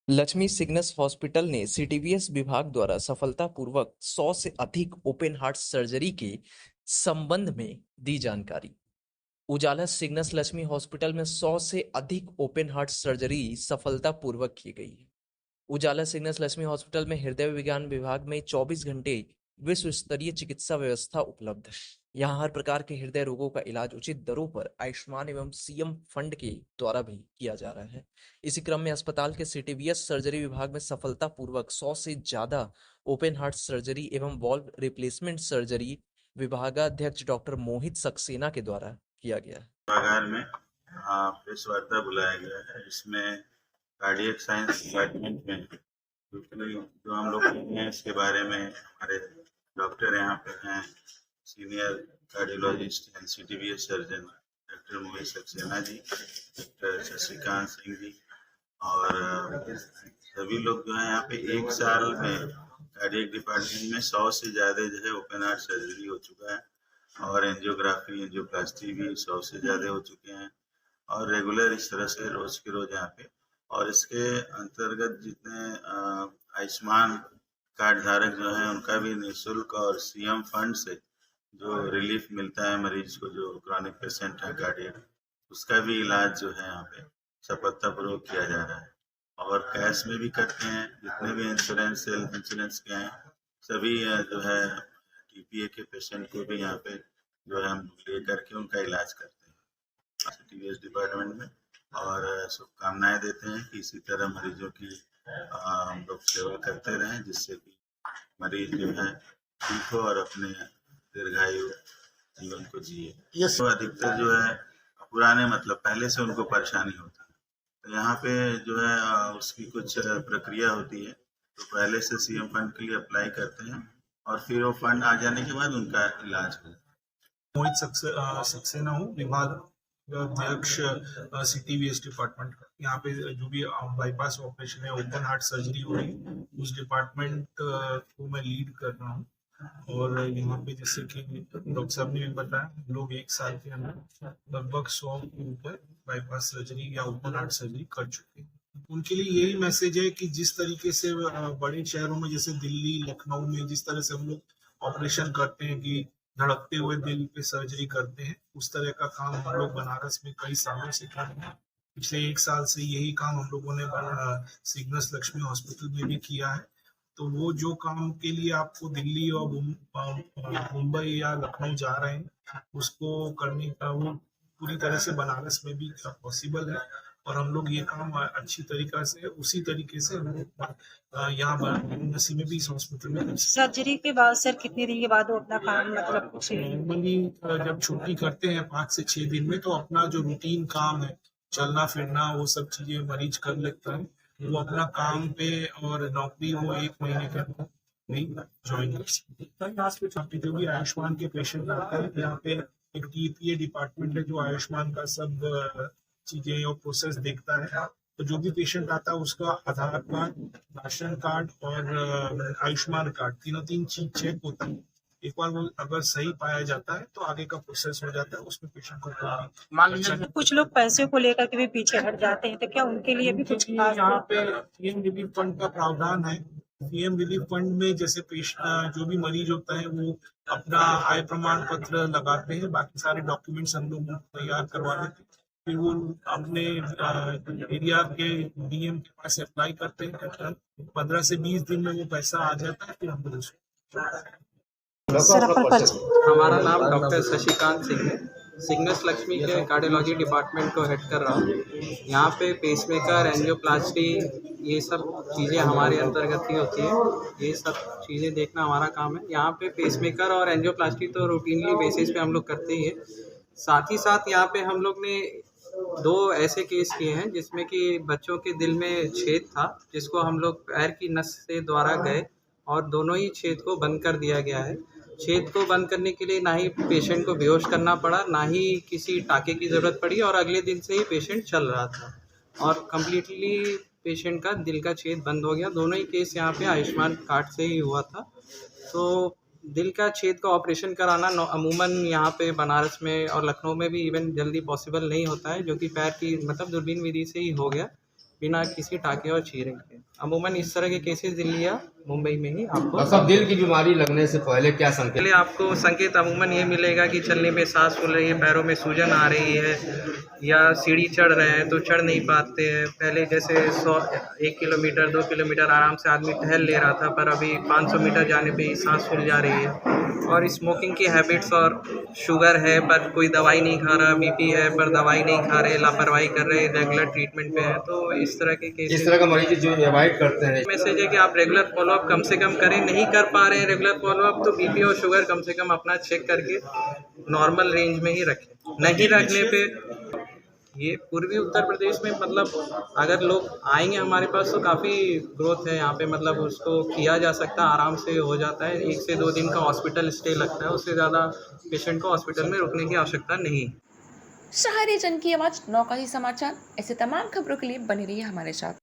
Lakshmi Cygnus hospital ने CTVS विभाग द्वारा सफलतापूर्वक 100 से अधिक ओपन हार्ट सर्जरी के संबंध में दी जानकारी। उजाला सिग्नस लक्ष्मी हॉस्पिटल में 100 से अधिक ओपन हार्ट सर्जरी सफलतापूर्वक की गई है। उजाला सिग्नस लक्ष्मी हॉस्पिटल में हृदय विज्ञान विभाग में 24 घंटे विश्व स्तरीय चिकित्सा व्यवस्था उपलब्ध है। यहाँ हर प्रकार के हृदय रोगों का इलाज उचित दरों पर आयुष्मान एवं सीएम फंड के द्वारा भी किया जा रहा है। इसी क्रम में अस्पताल के सीटीवीएस सर्जरी विभाग में सफलतापूर्वक 100 से ज्यादा ओपन हार्ट सर्जरी एवं वॉल्व रिप्लेसमेंट सर्जरी विभागाध्यक्ष डॉक्टर मोहित सक्सेना के द्वारा किया गया है। बागान में प्रेस वार्ता बुलाया गया है। इसमें कार्डियक साइंस डिपार्टमेंट में जो हम लोग हैं इसके बारे में हमारे डॉक्टर यहाँ पे हैं, senior cardiologist and CTVS surgeon doctor Mohit Saxena ji, doctor Shashikant Singh ji और सभी लोग जो है यहाँ पे एक साल में कार्डियक डिपार्टमेंट में 100 से ज़्यादा जो है ओपन हार्ट सर्जरी हो चुका है और एंजियोग्राफी एंजियोप्लास्टी भी 100 से ज़्यादा हो चुके हैं और रेगुलर इस तरह से रोज के रोज यहाँ पे। और इसके अंतर्गत जितने आयुष्मान कार्ड धारक जो हैं उनका भी निःशुल्क और सीएम फंड से जो रिलीफ मिलता है मरीज को जो क्रॉनिक पेशेंट है कार्डियक, उसका भी इलाज जो है यहाँ पे सफलतापूर्वक किया जा रहा है। और कैश में भी करते हैं, जितने भी इंश्योरेंस हेल्थ इंश्योरेंस के हैं सभी जो है टीपीए के पेशेंट को भी यहाँ पे जो है हम ले करके उनका इलाज करते हैं सीटीवीएस डिपार्टमेंट में। और शुभकामनाएं देते हैं कि इसी तरह मरीजों की हम लोग सेवा करते रहें जिससे कि मरीज जो है ठीक हो और अपने दीर्घायु जीवन को जिए। तो अधिकतर जो है पुराने मतलब पहले से उनको परेशानी होती है, तो यहाँ पे जो है उसकी कुछ प्रक्रिया होती है, तो पहले से सीएम फंड के लिए अप्लाई करते हैं और फिर वो फंड आ जाने के बाद उनका इलाज होता है। मोहित सक्सेना हूँ, विभाग अध्यक्ष सीटीवीएस डिपार्टमेंट का। यहाँ पे जो भी बाईपास ऑपरेशन है, ओपन हार्ट सर्जरी हो रही है, उस डिपार्टमेंट को मैं लीड कर रहा हूँ। और यहाँ पे जैसे कि डॉक्टर साहब ने भी बताया, हम लोग एक साल के अंदर लगभग 100 के ऊपर बाईपास सर्जरी या ओपन हार्ट सर्जरी कर चुके हैं। उनके लिए यही मैसेज है कि जिस तरीके से बड़े शहरों में जैसे दिल्ली, लखनऊ में जिस तरह से हम लोग ऑपरेशन करते हैं कि धड़कते हुए दिल पे सर्जरी करते हैं, उस तरह का काम हम लोग बनारस में कई सालों से कर रहे हैं। पिछले एक साल से यही काम हम लोगों ने सिग्नस लक्ष्मी हॉस्पिटल में भी किया है। तो वो जो काम के लिए आपको दिल्ली और मुंबई या लखनऊ जा रहे हैं, उसको करने का वो पूरी तरह से बनारस में भी पॉसिबल है। और हम लोग ये काम अच्छी तरीका से उसी तरीके से हम लोग यहाँ वाराणसी में भी इस हॉस्पिटल में सर्जरी के बाद सर कितने दिन के बाद वो अपना काम मतलब कुछ नॉर्मली जब छुट्टी करते हैं 5 से 6 दिन में, तो अपना जो रूटीन काम है चलना फिरना वो सब चीजें मरीज कर लेता है। वो अपना काम पे और नौकरी वो 1 महीने के अंदर नहीं ज्वाइन कर सकते। जो भी आयुष्मान के पेशेंट आते हैं, यहाँ पे एक टीपीए डिपार्टमेंट है जो आयुष्मान का सब चीजें और प्रोसेस देखता है। तो जो भी पेशेंट आता है उसका आधार कार्ड, राशन कार्ड और आयुष्मान कार्ड, तीन चीज चेक होता है। एक बार वो अगर सही पाया जाता है तो आगे का प्रोसेस हो जाता है, उसमें पेशेंट को कुछ लोग पैसे को लेकर के भी पीछे हट जाते हैं, तो क्या उनके लिए भी कुछ यहाँ पे सीएम रिलीफ फंड का प्रावधान है। सीएम रिलीफ फंड में जैसे जो भी मरीज होता है वो अपना आय प्रमाण पत्र लगाते हैं, बाकी सारे डॉक्यूमेंट्स हम लोग तैयार करवा देते हैं, फिर वो अपने एरिया के डीएम के पास अप्लाई करते हैं। 15 से 20 दिन में वो पैसा आ जाता है, फिर हम लोग हमारा नाम डॉक्टर शशिकांत सिंह है। सिग्नस लक्ष्मी के कार्डियोलॉजी डिपार्टमेंट को हेड कर रहा हूँ। यहाँ पे पेसमेकर, एंजियोप्लास्टी, ये सब चीज़ें हमारे अंतर्गत ही होती है। ये सब चीज़ें देखना हमारा काम है। यहाँ पे पेसमेकर और एंजियोप्लास्टी तो रूटीनली बेसिस पे हम लोग करते ही है। साथ ही साथ यहाँ पे हम लोग ने 2 ऐसे केस किए हैं जिसमें कि बच्चों के दिल में छेद था, जिसको हम लोग पैर की नस से द्वारा गए और दोनों ही छेद को बंद कर दिया गया है। छेद को बंद करने के लिए ना ही पेशेंट को बेहोश करना पड़ा, ना ही किसी टाँके की ज़रूरत पड़ी और अगले दिन से ही पेशेंट चल रहा था और कम्प्लीटली पेशेंट का दिल का छेद बंद हो गया। दोनों ही केस यहाँ पे आयुष्मान कार्ड से ही हुआ था। तो दिल का छेद का ऑपरेशन कराना अमूमन यहाँ पे बनारस में और लखनऊ में भी इवन जल्दी पॉसिबल नहीं होता है, जो कि पैर की मतलब दूरबीन विधि से ही हो गया। बिना किसी टाके और चीरे के। अमूमन इस तरह के केसेस दिल्ली या मुंबई में ही आपको और सब दिल की बीमारी लगने से पहले क्या संकेत? पहले आपको संकेत अमूमन ये मिलेगा कि चलने में सांस फूल रही है, पैरों में सूजन आ रही है, या सीढ़ी चढ़ रहे हैं तो चढ़ नहीं पाते हैं। पहले जैसे 1 किलोमीटर 2 किलोमीटर आराम से आदमी टहल ले रहा था, पर अभी 500 मीटर जाने पे ही सांस फूल जा रही है। और स्मोकिंग की हैबिट्स और शुगर है पर कोई दवाई नहीं खा रहा, बीपी है पर दवाई नहीं खा रहे, लापरवाही कर रहे, रेगुलर ट्रीटमेंट पे है, तो इस तरह के इस केसेस तरह का मरीज जो अवॉइड करते हैं, मैसेज है कि आप रेगुलर फॉलोअप कम से कम करें। नहीं कर पा रहे हैं रेगुलर फॉलोअप तो बीपी और शुगर कम से कम अपना चेक करके नॉर्मल रेंज में ही रखें। नहीं रखने पे ये पूर्वी उत्तर प्रदेश में मतलब अगर लोग आएंगे हमारे पास तो काफ़ी ग्रोथ है यहाँ पे, मतलब उसको किया जा सकता है, आराम से हो जाता है। 1 से 2 दिन का हॉस्पिटल स्टे लगता है, उससे ज़्यादा पेशेंट को हॉस्पिटल में रुकने की आवश्यकता नहीं। शहरी जन की आवाज़ नौका ही समाचार। ऐसे तमाम खबरों के लिए बने रहिए हमारे साथ।